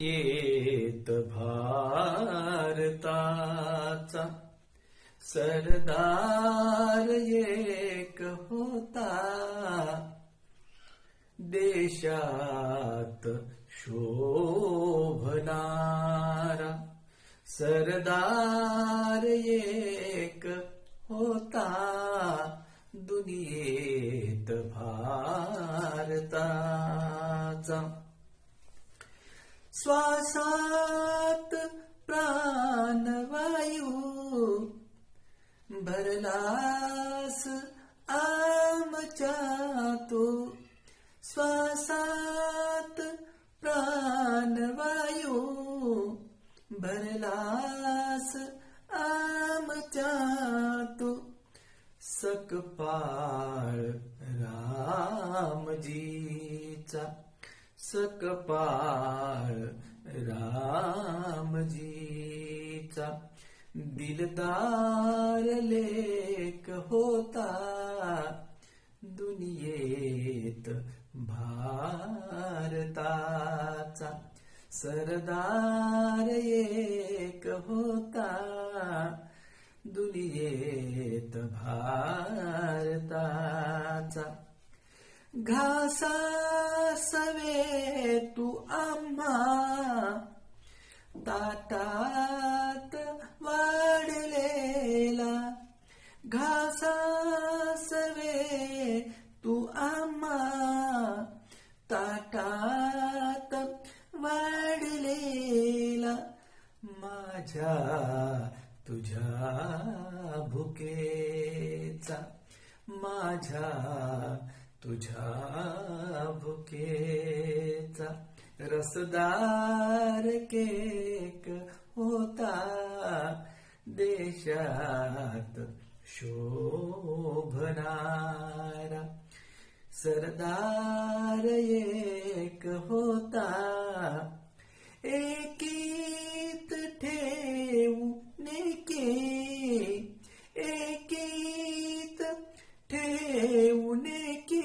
येत भारताचा सरदार एक होता, देशात शोभणारा सरदार एक होता, दुनियेत भारताचा. श्वासात प्राणवायू भरलास आमच्या तू, श्वासात प्राणवायू भरलास आमच्या तू. सकपाळ रामजीचा, सकपाळ रामजीचा, दिलदार लेक होता, दुनियेत भारताचा सरदार एक होता, दुनियेत भारताचा. घासासवे तू आम्हा ताटात वाढलेला, घासासवे तू आम्हा ताटात वाढलेला. माझ्या तुझ्या भुकेचा, माझ्या तुझ्या भुकेचा रसदार केक होता, देशात शोभणारा सरदार एक होता. एकीत ठेवू नेके, एकीत ठेवू नेके,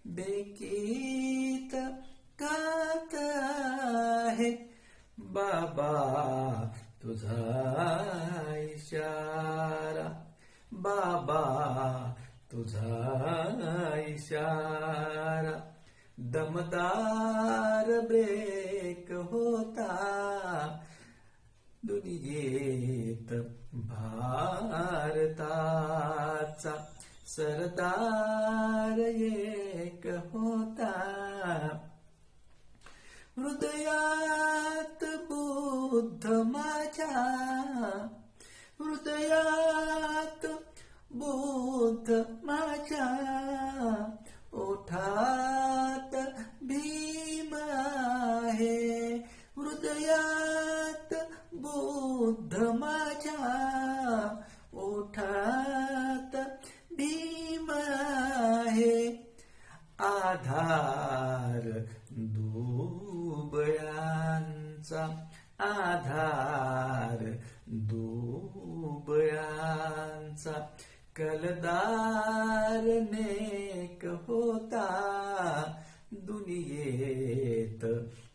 बेकीत कात आहे बाबा तुझा इशारा, बाबा तुझा इशारा. दमदार ब्रेक होता, दुनियेत भारताचा सरदार एक होता. हृदयात बुद्ध माझ्या, हृदयात बुद्ध माझ्या, ओठात भीम आहे, हृदयात बुद्ध माझ्या, ओठात भीम आहे. आधार दुबळ्यांचा, आधार दुबळ्यांचा, कलदार नेक होता, दुनियेत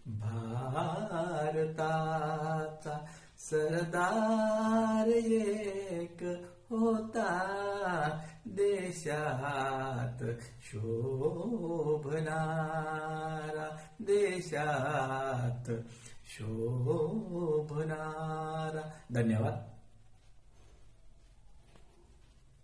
भारताचा सरदार एक होता, देशात शोभणारा, देशात शोभणारा. धन्यवाद.